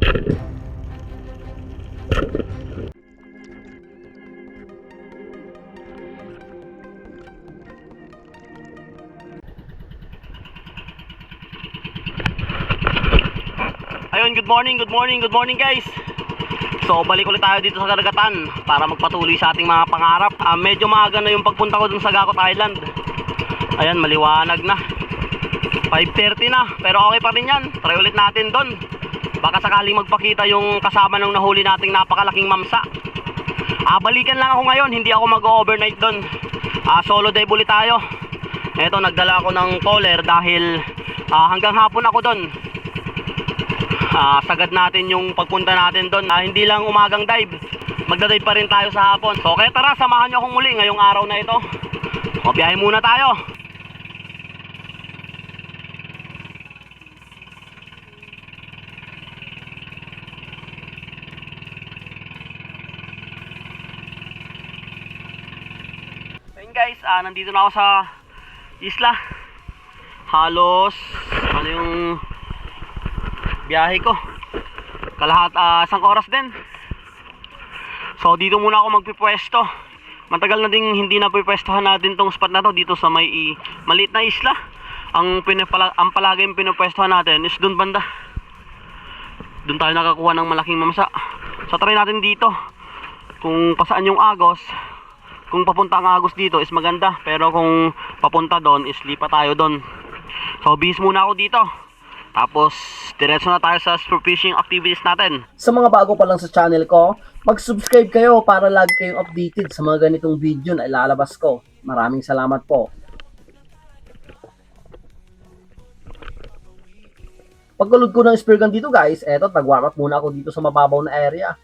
Ayun, good morning guys. So balik ulit tayo dito sa karagatan para magpatuloy sa ating mga pangarap. Medyo maaga na yung pagpunta ko dun sa Gakot Island. Ayan, maliwanag na, 5:30 na, pero okay pa rin yan. Try ulit natin dun, baka sakaling magpakita yung kasama nung nahuli nating napakalaking mamsa. Balikan lang ako ngayon, hindi ako mag-overnight dun. Solo dive ulit tayo. Eto, nagdala ako ng collar dahil hanggang hapon ako dun. Sagad natin yung pagpunta natin doon. Hindi lang umagang dive, magda-dive pa rin tayo sa hapon. So kaya tara, samahan nyo akong muli ngayong araw na ito. O, biyahe muna tayo. Ayun guys, nandito na ako sa isla. Halos ano yung biyahe ko, kalahat isang oras din. So dito muna ako magpipwesto. Matagal na ding hindi na pipwestohan natin tong spot na to dito sa may maliit na isla. Ang palaging pinupwestohan natin is dun banda. Dun tayo nakakuha ng malaking mamsa. So try natin dito kung pasaan yung agos. Kung papunta ang agos dito is maganda, pero kung papunta doon is lipat tayo doon. So bis muna ako dito, tapos diretso na tayo sa sport fishing activities natin. Sa mga bago pa lang sa channel ko, mag-subscribe kayo para lagi kayong updated sa mga ganitong video na ilalabas ko. Maraming salamat po. Pagkulod ko ng spear gun dito guys, eto, nag-warm up muna ako dito sa mababaw na area.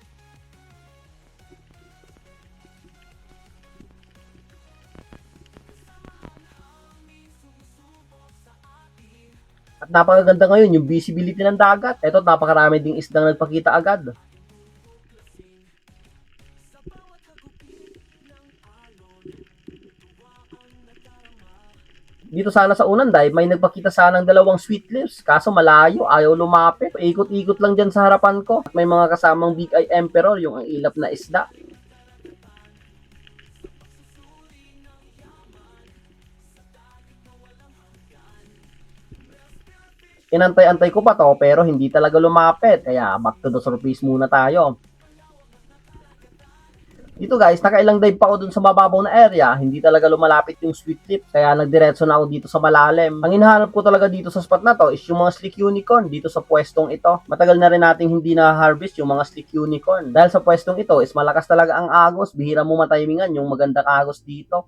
At napakaganda ngayon yung visibility ng dagat. Eto, napakarami ding isdang nagpakita agad. Dito sana sa unang dive, may nagpakita sana ng dalawang sweet lips. Kaso malayo, ayaw lumapit. Ikot-ikot lang dyan sa harapan ko. At may mga kasamang big eye emperor, yung ang ilap na isda. Inantay-antay ko pa to pero hindi talaga lumapit. Kaya back to the surface muna tayo. Dito guys, nakailang dive pa ako dun sa mababaw na area. Hindi talaga lumalapit yung sweet tip. Kaya nagdiretso na ako dito sa malalim. Ang hinahanap ko talaga dito sa spot na to is yung mga slick unicorn dito sa pwestong ito. Matagal na rin nating hindi na-harvest yung mga slick unicorn. Dahil sa pwestong ito is malakas talaga ang agos. Bihira mo matimingan yung magandang agos dito.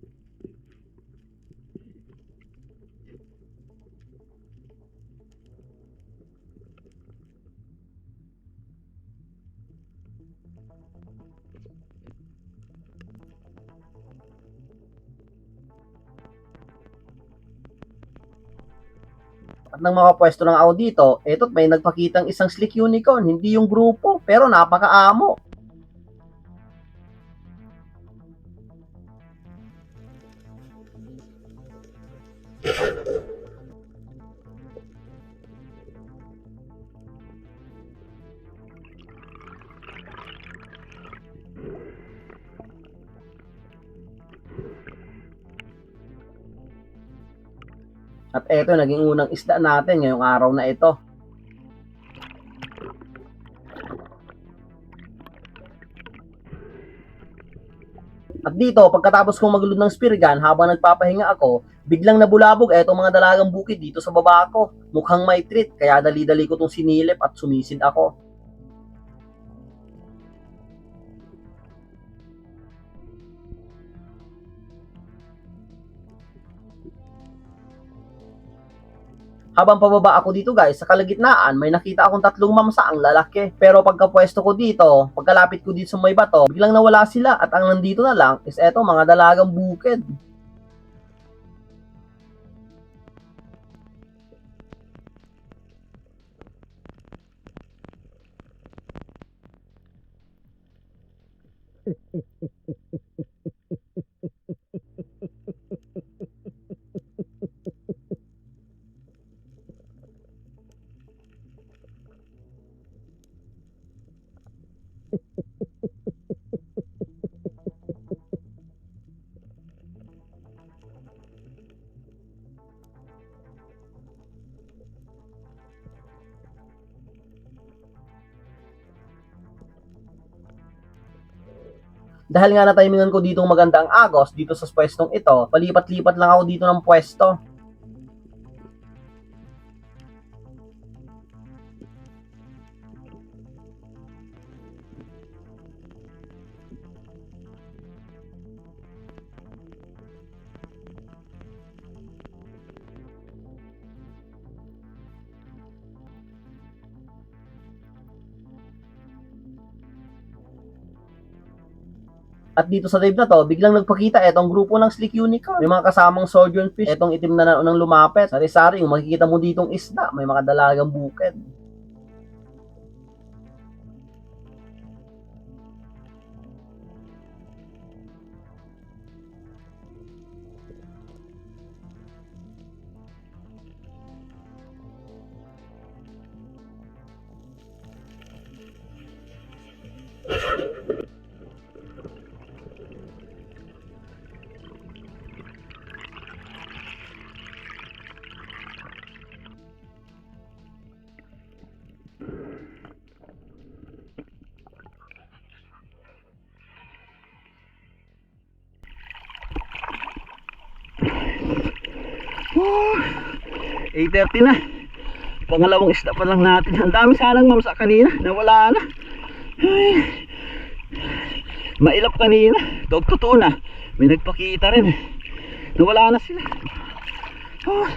At nang makapwesto ng ako dito, eto may nagpakitang isang slick unicorn, hindi yung grupo, pero napakaamo. At eto, naging unang isda natin ngayong araw na ito. At dito, pagkatapos kong maglud ng spear gun, habang nagpapahinga ako, biglang nabulabog etong mga dalagang bukid dito sa baba ko. Mukhang may treat, kaya dali-dali ko itong sinilip at sumisid ako. Habang pababa ako dito guys, sa kalagitnaan, may nakita akong tatlong mamsa ang lalaki. Pero pagkapwesto ko dito, pagkalapit ko dito sa may bato, biglang nawala sila at ang nandito na lang is eto, mga dalagang bukid. Dahil nga na-timingan ko ditong maganda ang agos dito sa pwestong ito, palipat-lipat lang ako dito ng pwesto. At dito sa dive na to, biglang nagpakita etong grupo ng Slick Unicorn. May mga kasamang sodium fish. Etong itim na unang lumapit. Sari-sari, yung makikita mo ditong isda, may mga dalagang bukid. Oh, 8:30 na. Pangalawang isda pa lang natin. Ang dami sanang mamsa kanina. Nawala na. Ay, mailap kanina. Totoo na. May nagpakita rin. Nawala na sila. Oh,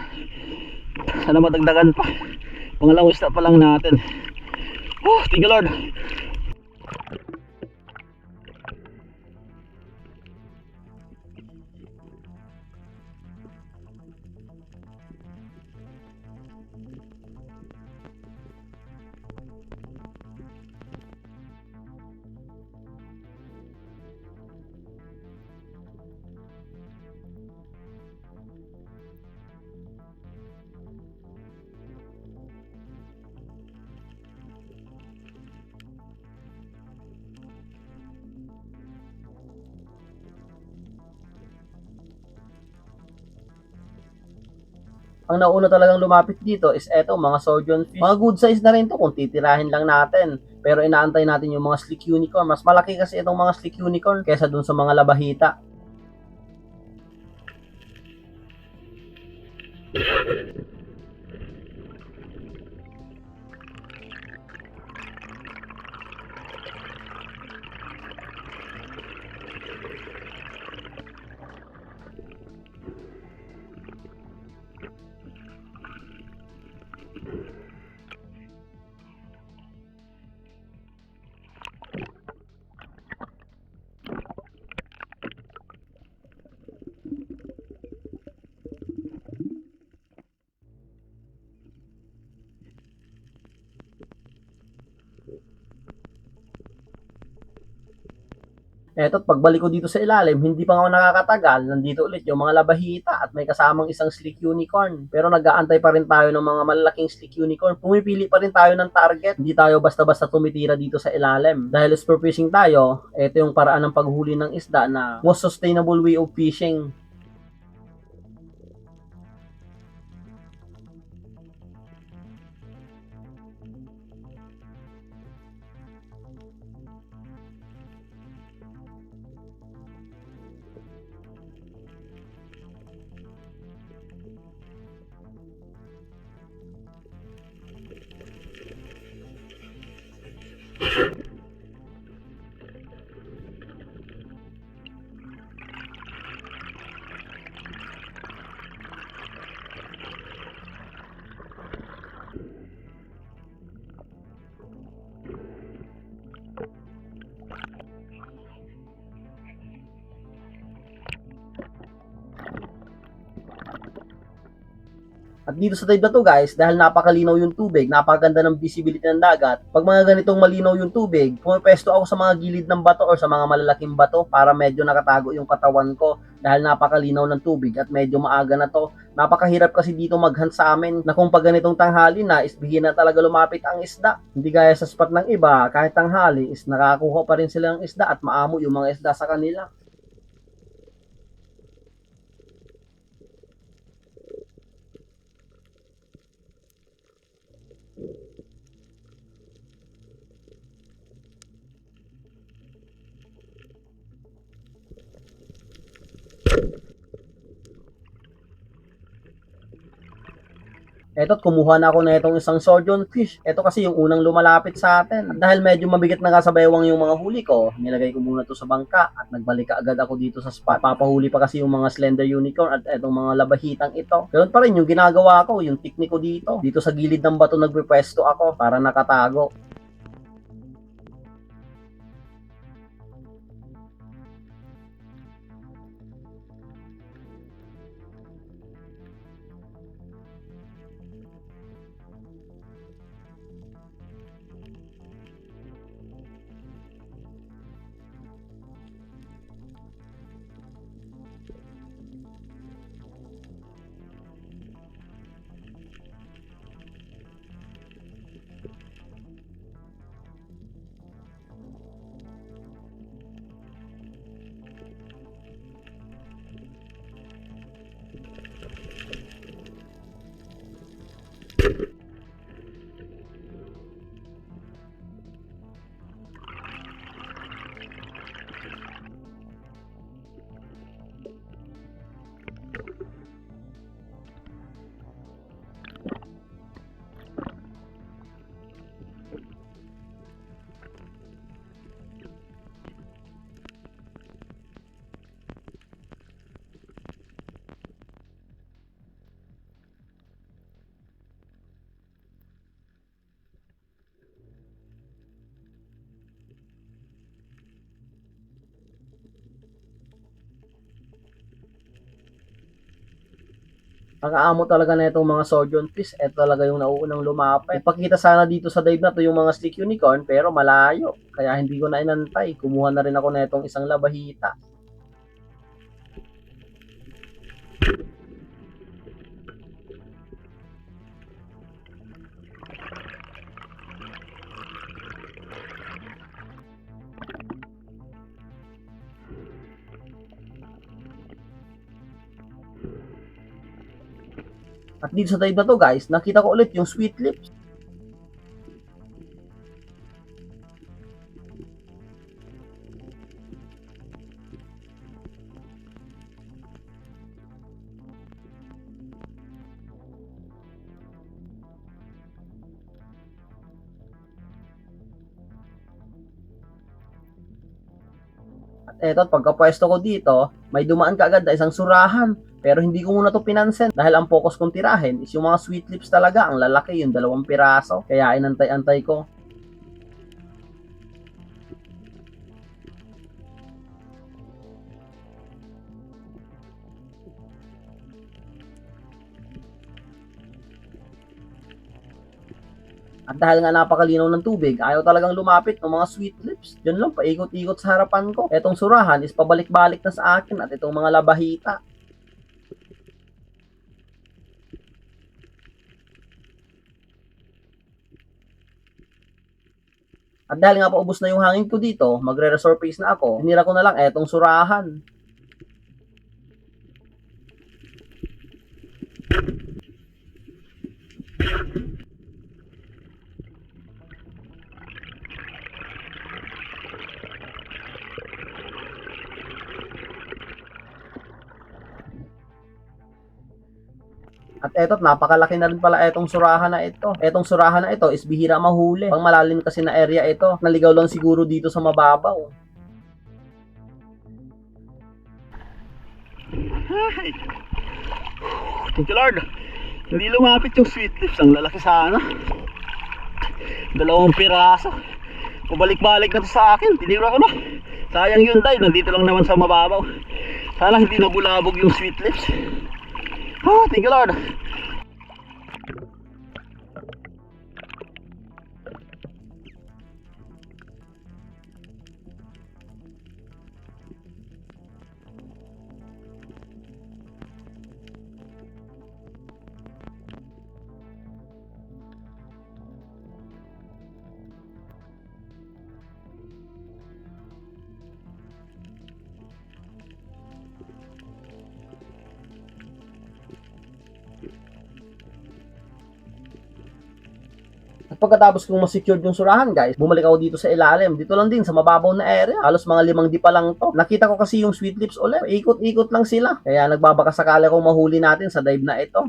sana madagdagan pa. Pangalawang isda pa lang natin. Oh, thank you Lord. Ang nauna talagang lumapit dito is eto, mga sodium fish. Mga good size na rin to kung titirahin lang natin. Pero inaantay natin yung mga Slick Unicorn. Mas malaki kasi itong mga Slick Unicorn kesa dun sa mga labahita. Eto, pagbalik ko dito sa ilalim, hindi pa nga ako nakakatagal. Nandito ulit yung mga labahita at may kasamang isang Slick Unicorn. Pero nag-aantay pa rin tayo ng mga malalaking Slick Unicorn. Pumipili pa rin tayo ng target. Hindi tayo basta-basta tumitira dito sa ilalim. Dahil spur fishing tayo, ito yung paraan ng paghuli ng isda na most sustainable way of fishing. At dito sa dive na to guys, dahil napakalinaw yung tubig, napakaganda ng visibility ng dagat, pag mga ganitong malinaw yung tubig, pumapesto ako sa mga gilid ng bato or sa mga malalaking bato para medyo nakatago yung katawan ko dahil napakalinaw ng tubig at medyo maaga na to. Napakahirap kasi dito maghunt sa amin na kung pag ganitong tanghali na, isbihin na talaga lumapit ang isda. Hindi gaya sa spot ng iba, kahit tanghali is nakakuha pa rin sila ng isda at maamo yung mga isda sa kanila. Eto't kumuha na ako na itong isang sturgeon fish. Ito kasi yung unang lumalapit sa atin. At dahil medyo mabigat na sa baywang yung mga huli ko, nilagay ko muna to sa bangka at nagbalik agad ako dito sa spot. Papahuli pa kasi yung mga slender unicorn at itong mga labahitang ito. Ganun pa rin yung ginagawa ko, yung technique ko dito. Dito sa gilid ng bato nagpwesto ako para nakatago. Ang aamo talaga na itong mga sturgeon fish, ito talaga yung nauunang lumapit. Ipakita sana dito sa dive na to yung mga stick unicorn pero malayo. Kaya hindi ko na inantay. Kumuha na rin ako na itong isang labahita. At dito sa dive na to guys, nakita ko ulit yung sweet lips. At eto, pagkapwesto ko dito, may dumaan kaagad na isang surahan. Pero hindi ko muna to pinansin dahil ang focus kong tirahin is yung mga sweet lips talaga, ang lalaki, yung 2 piraso. Kaya inantay-antay ko. At dahil nga napakalinaw ng tubig, ayaw talagang lumapit ng mga sweet lips. Diyan lang, paikot-ikot sa harapan ko. Etong surahan is pabalik-balik na sa akin at itong mga labahita. At dahil nga paubos na yung hangin ko dito, magre-resurface na ako, hinira ko na lang etong surahan. At eto, napakalaki na rin pala etong surahan na ito. Etong surahan na ito is bihira mahuli. Pang malalim kasi na area ito. Naligaw lang siguro dito sa mababaw. Ay. Thank you Lord. Hindi lumapit yung sweet lips. Ang lalaki sana. 2 piraso. Pabalik-balik na to sa akin. Tinira ko na. Sayang yun tayo. Nandito lang naman sa mababaw. Sana hindi nabulabog yung sweet lips. Oh, thank you Lord. Pagkatapos kong ma-secured yung surahan guys, bumalik ako dito sa ilalim. Dito lang din sa mababaw na area. Halos mga 5 di pa lang to. Nakita ko kasi yung sweet lips ulit. Ikot-ikot lang sila. Kaya nagbabakasakali akong mahuli natin sa dive na ito.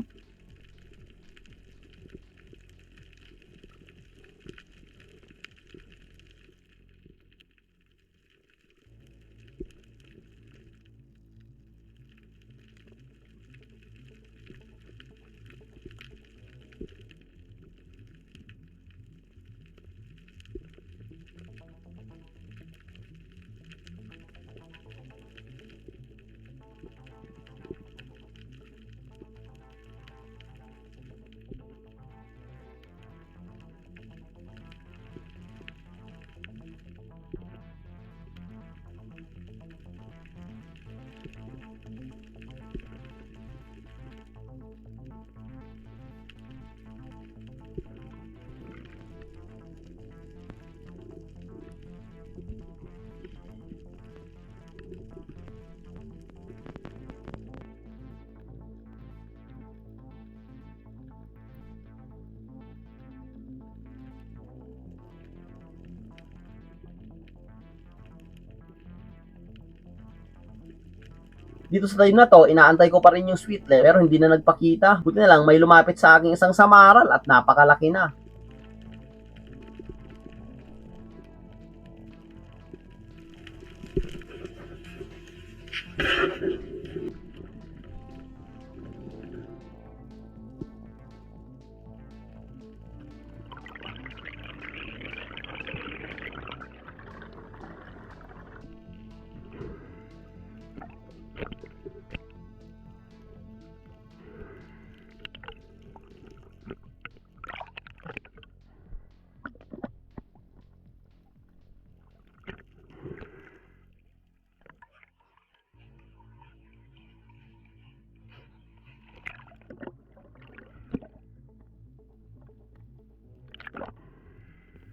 Dito sa time na to, inaantay ko pa rin yung sweetlet pero hindi na nagpakita. Buti na lang may lumapit sa aking isang samaral at napakalaki na.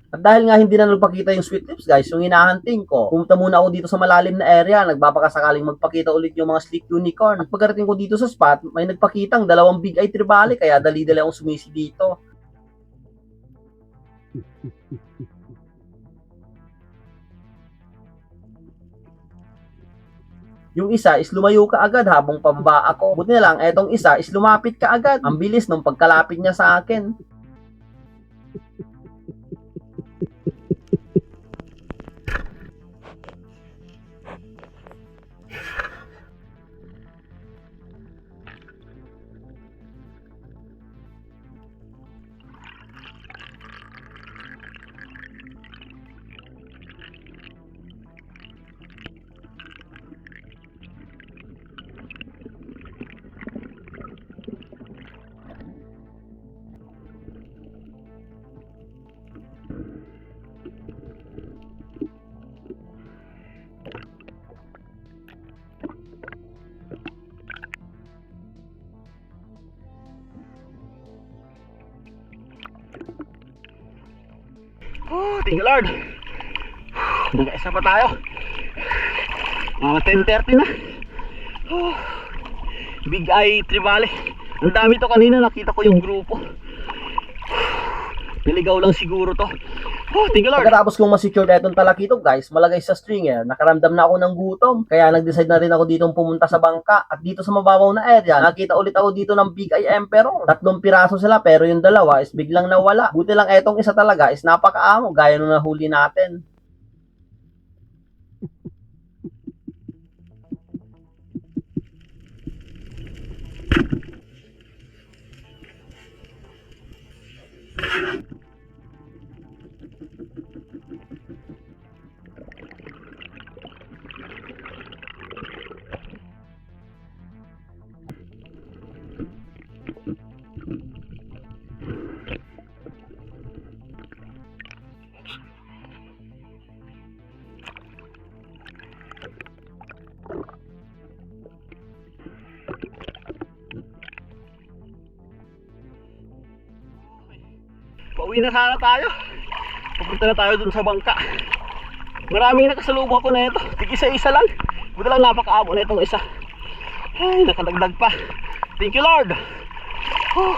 At dahil nga hindi na nagpakita yung sweet lips guys, yung hinahunting ko, pumunta muna ako dito sa malalim na area, nagbabakasakaling magpakita ulit yung mga sleek unicorn. At pagkarating ko dito sa spot, may nagpakitang 2 big eye tribali, kaya dali-dali akong sumisi dito. Yung isa is lumayo ka agad habang pababa ako. Buti na lang, etong isa is lumapit ka agad. Ang bilis nung pagkalapit niya sa akin. Oh, thank you Lord. Nag-isa pa tayo. Mga 10:30 na. Oh, big eye tribali. Ang dami to kanina, nakita ko yung grupo. Piligaw lang siguro to. Oh, thank you Lord. Pagkatapos kong ma-secure etong talakito guys, malagay sa stringer, nakaramdam na ako ng gutom. Kaya nag-decide na rin ako ditong pumunta sa bangka. At dito sa mababaw na area, nakita ulit ako dito ng Big Eye Emperor. 3 piraso sila pero yung 2 is biglang nawala. Buti lang etong isa talaga is napakaamo gaya nung nahuli natin. Pauwi na sana tayo. Pupunta na tayo dun sa bangka. Maraming nakasalubong ako na ito. Tig-isa-isa lang. Buti lang napakaamo na itong isa. Ay, nakadagdag pa. Thank you Lord. Oh.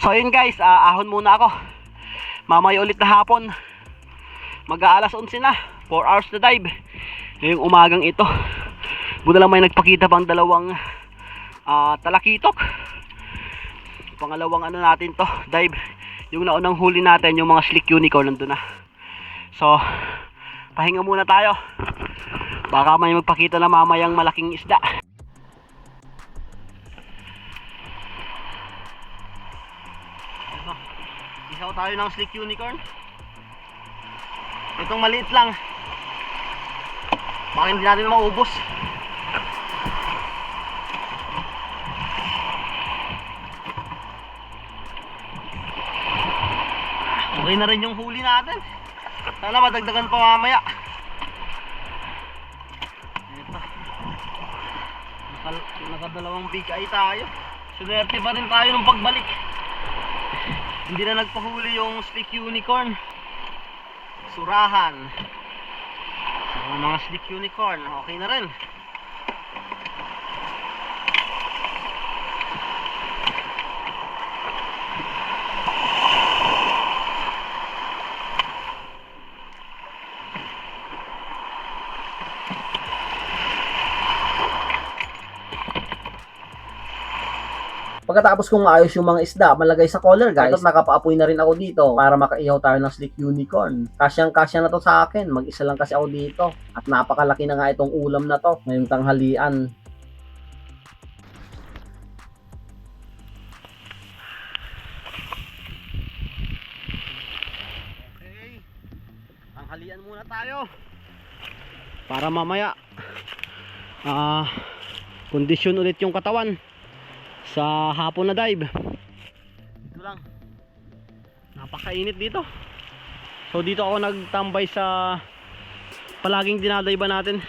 So ayun guys, ahon muna ako. Mamaya ulit na hapon. Mag-aalas 11 na. 4 hours na dive. Ngayong umagang ito. Buti lang may nagpakita pang dalawang talakitok. Pangalawang ano natin to, dive. Yung naunang huli natin, yung mga slick unicorn nandun na. So, pahinga muna tayo. Baka may magpakita na mamayang malaking isda. Isaw tayo ng slick unicorn. Itong maliit lang. Baka hindi natin maubos. Okay na rin yung huli natin. Sana madagdagan pa mamaya. Ito. Nakadalawang big eye tayo. Sunerte pa rin tayo nung pagbalik. Hindi na nagpahuli yung slick unicorn. Surahan. So, mga slick unicorn, okay na rin. Pagkatapos kong maayos yung mga isda, malagay sa collar guys, at nakapaapoy na rin ako dito para makaihaw tayo ng slick unicorn. Kasyang-kasya na to sa akin, mag-isa lang kasi ako dito. At napakalaki na nga itong ulam na to ngayong tanghalian. Okay, tanghalian muna tayo. Para mamaya, kondisyon ulit yung katawan sa hapon na dive. Ito lang, napakainit dito. So dito ako nagtambay sa palaging dinadayba natin.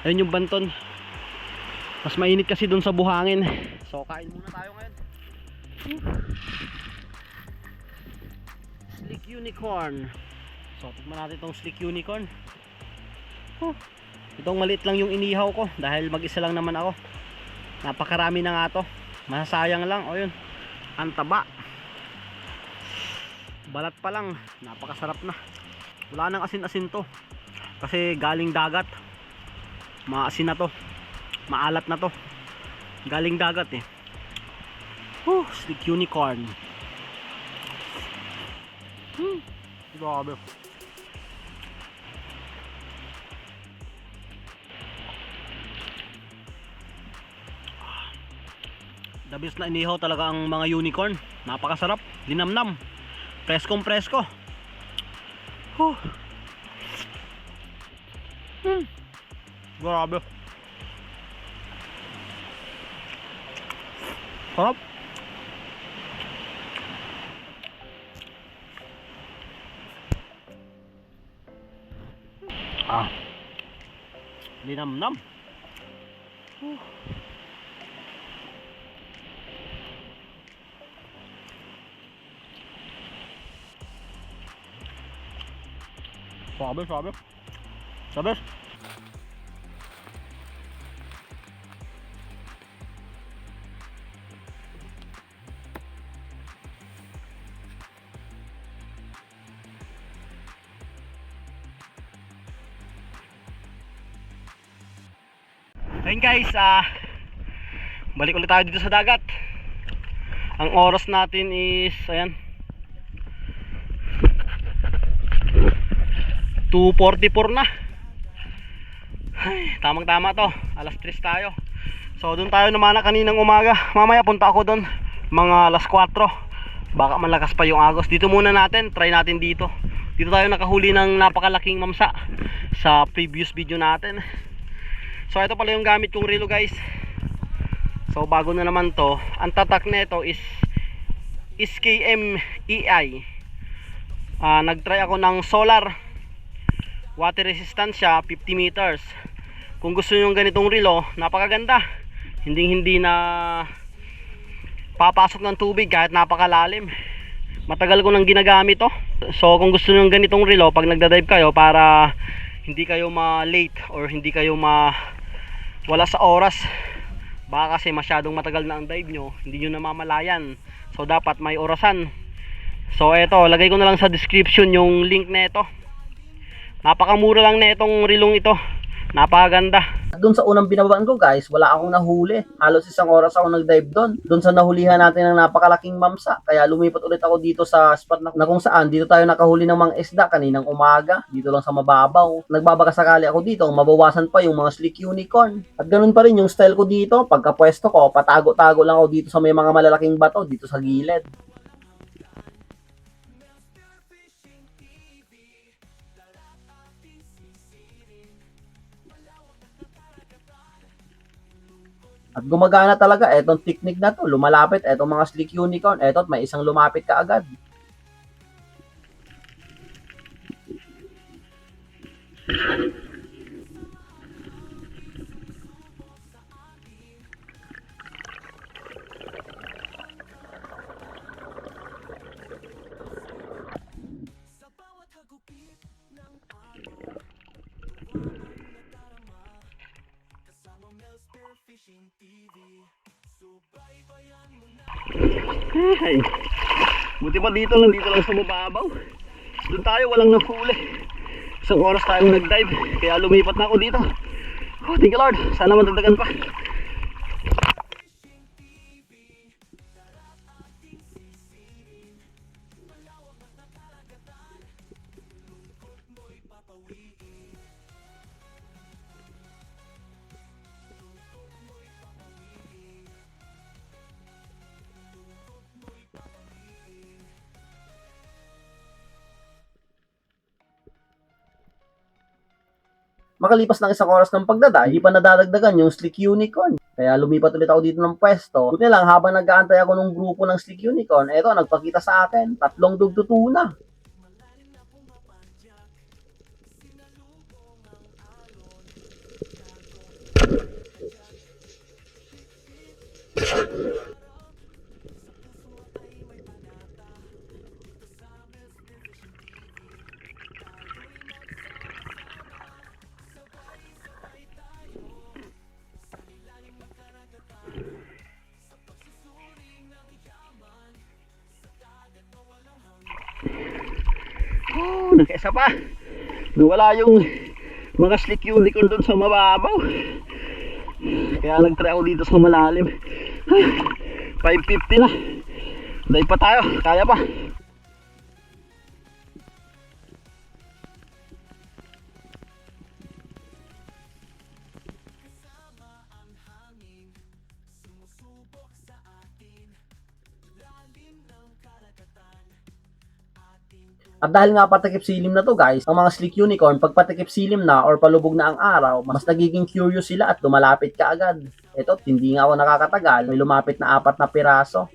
Ayun yung Banton. Mas mainit kasi dun sa buhangin. So kain muna tayo ngayon. Slick unicorn. So tignan natin itong slick unicorn. Itong maliit lang yung inihaw ko dahil mag-isa lang naman ako. Napakarami na nga to. Masasayang lang. O yun, ang taba. Balat pa lang, napakasarap na. Wala nang asin-asin to kasi galing dagat. Maasin na to, maalat na to. Galing dagat eh. Slick unicorn. Grabe. The best na inihaw talaga ang mga unicorn. Napakasarap, linamnam, preskong presko. Grabe. Sarap. Linamnam. Sabi. Sabi. Ayun guys, balik ulit tayo dito sa dagat. Ang oras natin is, ayan, 2:44 na. Ay, tamang tama to, alas 3 tayo. So doon tayo naman na kaninang umaga. Mamaya punta ako doon mga alas 4. Baka malakas pa yung agos. Dito muna natin, try natin dito. Dito tayo nakahuli ng napakalaking mamsa sa previous video natin. So ito pala yung gamit kong relo guys. So bago na naman to. Ang tatak nito is SKM EI. Nagtry ako ng solar water resistance siya, 50 meters. Kung gusto nyo ganitong relo, napakaganda. Hindi na papasok ng tubig kahit napakalalim. Matagal ko nang ginagamit to. So kung gusto nyo ganitong relo pag nagda-dive kayo, para hindi kayo ma-late or hindi kayo wala sa oras, Baka kasi masyadong matagal na ang dive nyo, hindi nyo namamalayan. So dapat may orasan. So eto, lagay ko na lang sa description yung link na ito. Napakamura lang na itong rilong ito. Napakaganda. Doon sa unang binabaan ko guys, wala akong nahuli. Halos isang oras ako nag-dive doon. Doon sa nahulihan natin ng napakalaking mamsa. Kaya lumipat ulit ako dito sa spot na kung saan dito tayo nakahuli ng mga isda kaninang umaga. Dito lang sa mababaw. Nagbabaka sakali ako dito, mabawasan pa yung mga slick unicorn. At ganun pa rin yung style ko dito. Pagkapwesto ko, patago-tago lang ako dito sa may mga malalaking bato dito sa gilid. At gumagana talaga etong technique na to. Lumalapit etong mga slick unicorn. Eto, may isang lumapit ka agad. Ay, buti pa dito lang sa mababaw. Doon tayo walang nahuli. Isang oras tayong nag-dive, kaya lumipat na ako dito. Oh, thank you Lord, sana madagdagan pa. Makalipas ng isang oras ng pagdadive, hindi pa nadadagdagan yung slick unicorn. Kaya lumipat ulit ako dito ng pwesto. Buti lang, habang nag-aantay ako ng grupo ng slick unicorn, eto, nagpakita sa akin, 3 dugtutuna. Oh, nagkaisa pa. Nawala yung mga slick unicorn doon sa mababaw. Kaya nag-try ako dito sa malalim. 550 na. Dive pa tayo, kaya pa. At dahil nga patakip silim na to guys, ang mga slick unicorn, pag patakip silim na or palubog na ang araw, mas nagiging curious sila at lumalapit ka agad. Ito, hindi nga ako nakakatagal, may lumapit na 4 na piraso.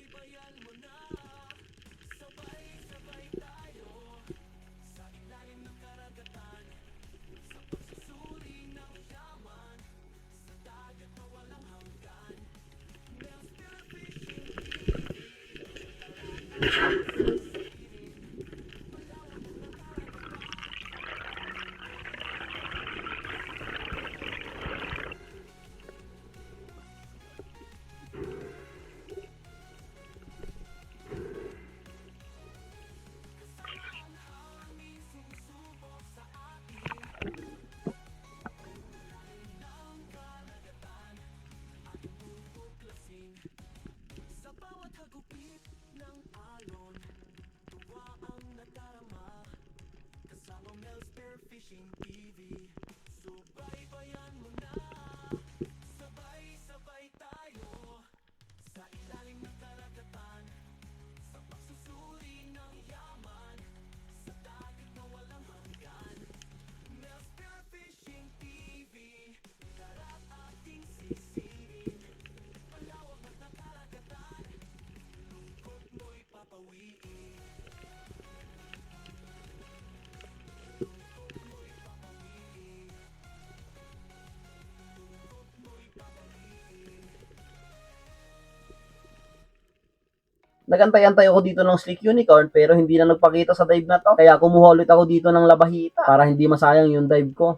Nagantay-antay ako dito ng slick unicorn pero hindi na nagpakita sa dive na to. Kaya kumuha ulit ako dito ng labahita para hindi masayang yung dive ko.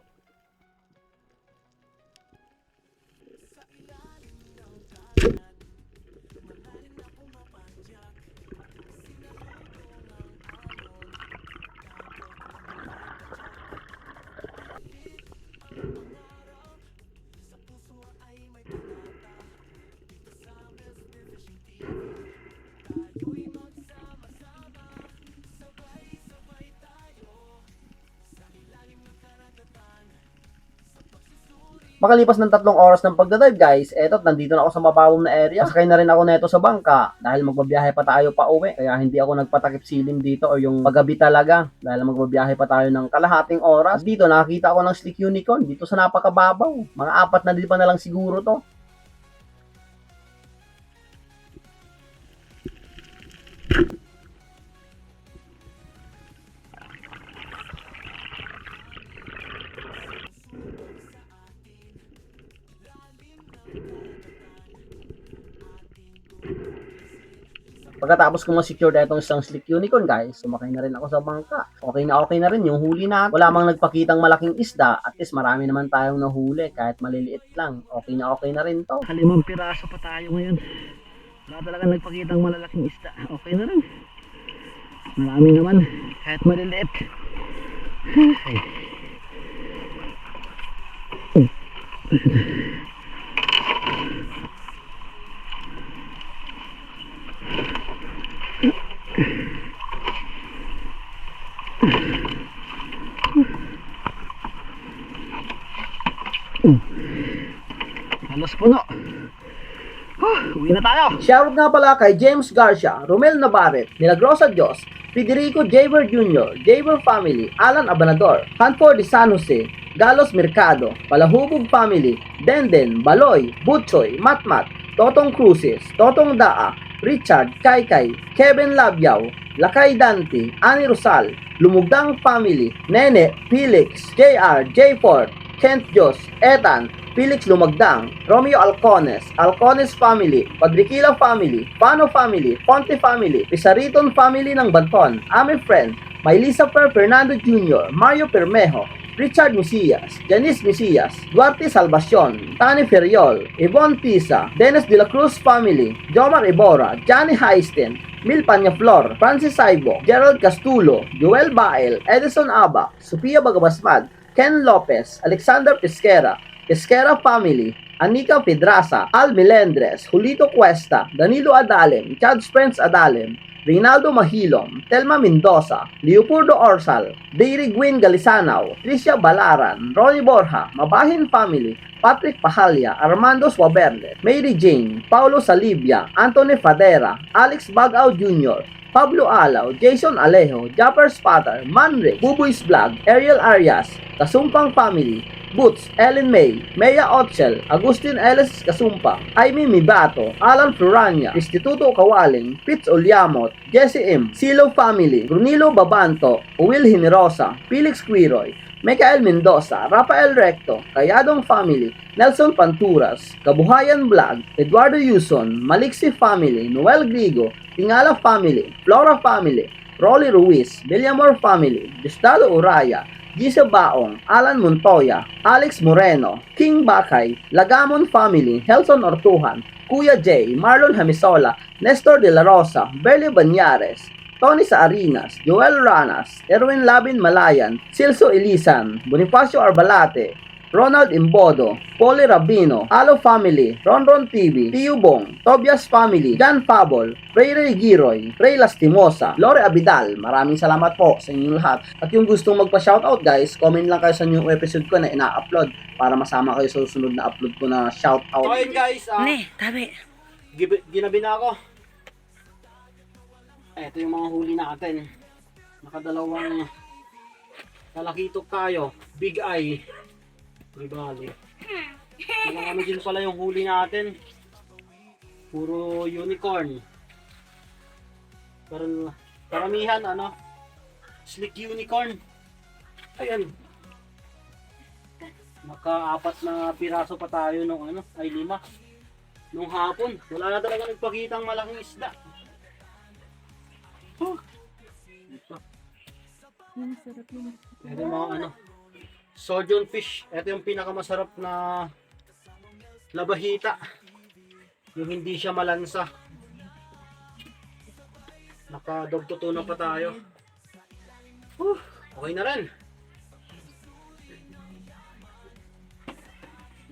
Makalipas ng 3 oras ng pagdadive guys, eto nandito na ako sa mababong na area. Sakay na rin ako neto sa bangka dahil magbabiyahe pa tayo pa uwi. Kaya hindi ako nagpatakip silim dito o yung paggabi talaga dahil magbabiyahe pa tayo ng kalahating oras. Dito nakakita ako ng Slick Unicorn dito sa napakababaw. Mga 4 na lang siguro to. Pagkatapos ko ma-secure na itong isang Slick Unicorn guys, sumakay na rin ako sa bangka. Okay na rin yung huli na. Wala mang nagpakitang malaking isda, at least marami naman tayong nahuli kahit maliliit lang. Okay na rin to. 5 piraso pa tayo ngayon. Wala talaga nagpakitang malalaking isda. Okay na rin. Marami naman kahit maliliit. Ay. Halos puno. Uwi na tayo. Shoutout nga pala kay James Garcia, Romel Navarrete, Milagrosa Dios, Federico Javer Jr., Javer Family, Alan Abanador, Hanford de San Jose, Galos Mercado, Palahubog Family, Denden, Baloy, Butchoy, Matmat, Totong Cruces, Totong Daa, Richard, Kaykay, Kevin Labyaw, Lakay Dante, Ani Rosal, Lumugdang Family, Nene, Felix, JR, J. Ford, Kent Jos, Ethan, Felix Lumagdang, Romeo Alcones, Alcones Family, Padriquila Family, Pano Family, Fonte Family, Pisariton Family ng Banton, Ame Friend, Maylisa Per Fernando Jr., Mario Permejo, Richard Musillas, Janice Musillas, Duarte Salvacion, Tani Feriol, Yvonne Pisa, Dennis de la Cruz Family, Jomar Ibora, Johnny Heisten, Mil Peñaflor, Francis Saibo, Gerald Castulo, Joel Bael, Edison Aba, Sofia Bagabasmad, Ken Lopez, Alexander Pesquera, Pesquera Family, Anika Pedraza, Al Melendres, Julito Cuesta, Danilo Adalem, Chad Spence Adalem, Reynaldo Mahilom, Telma Mendoza, Leopoldo Orsal, Dairy Gwyn Galisanao, Tricia Balaran, Ronnie Borja, Mabahin Family, Patrick Pahalya, Armando Swaberne, Mary Jane, Paulo Salibia, Anthony Fadera, Alex Bagao Jr., Pablo Alaw, Jason Alejo, Japper Spatter, Manrick, Buboy's Vlog, Ariel Arias, Kasumpang Family, Boots, Ellen May, Mea Otchel, Agustin Ellis Kasumpang, Aimee Mibato, Alan Florania, Instituto Kawaling, Fitz Ulyamot, Jesse M, Silo Family, Brunilo Babanto, Will Hinerosa, Felix Quiroy, Michael Mendoza, Rafael Recto, Kayadong Family, Nelson Panturas, Kabuhayan Vlog, Eduardo Yuson, Maliksi Family, Noel Grigo, Tingala Family, Flora Family, Rolly Ruiz, Villamor Family, Gustavo Uraya, Gisa Baong, Alan Montoya, Alex Moreno, King Bakay, Lagamon Family, Helson Ortuhan, Kuya J, Marlon Hamisola, Nestor De La Rosa, Berly Banyares, Tony Saarinas, Joel Ranas, Erwin Labin Malayan, Silso Elisan, Bonifacio Arbalate, Ronald Imbodo, Polly Rabino, Alo Family, Ronron TV, Tiyo Bong, Tobias Family, Jan Fabol, Ray Ray Giroy, Ray Lastimosa, Lore Abidal. Maraming salamat po sa inyong lahat. At yung gustong magpa-shoutout guys, comment lang kayo sa new episode ko na ina-upload para masama kayo sa susunod na upload ko na shoutout. So ayun guys, tabi. ginabi na ako. Ito yung mga huli natin. Nakadalawang talakitok tayo. Big Eye. Ribali. Mga ano din pala yung huli natin. Puro unicorn. Pero karamihan ano, Slick Unicorn. Ayan. Naka-4 na piraso pa tayo nung ano, ay 5. Nung hapon, wala na talaga nagpakitang malaking isda. Ito. Ito yung mga ano, Sojon fish. Ito yung pinakamasarap na labahita. Yung hindi siya malansa. Nakadogtutunan pa tayo. Okay na rin.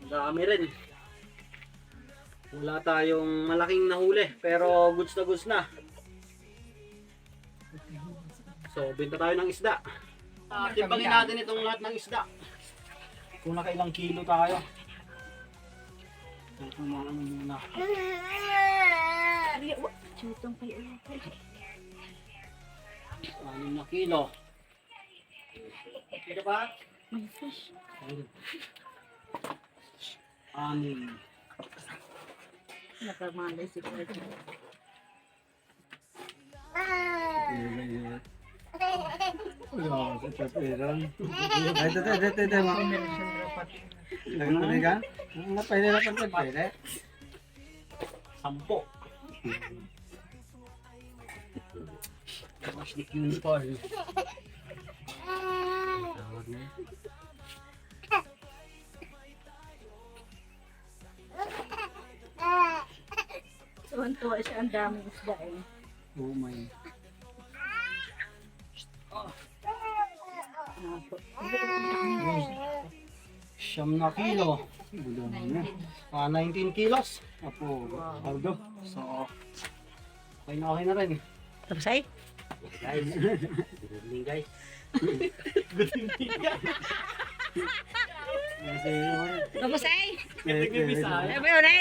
Dami rin. Wala tayong malaking nahuli. Pero goods na. So, benta tayo ng isda. Timbangin natin itong lahat ng isda. Kung nakailang kilo tayo. Ito mga ano muna. Chutong kayo. 6 na kilo. Kilo ba? May fish. Anim. Nakamanday si Kuya. Sampo. Tapos Slick Unicorn. Tuwan-tuwa siya, ang daming isda eh. Oh my. Siyam na kilo. 19 kilos. Apo, Aldo. So, okay na rin. Tapos ay? Guys, good evening guys. Good evening guys. Tapos ay? Good evening. Sabi mo na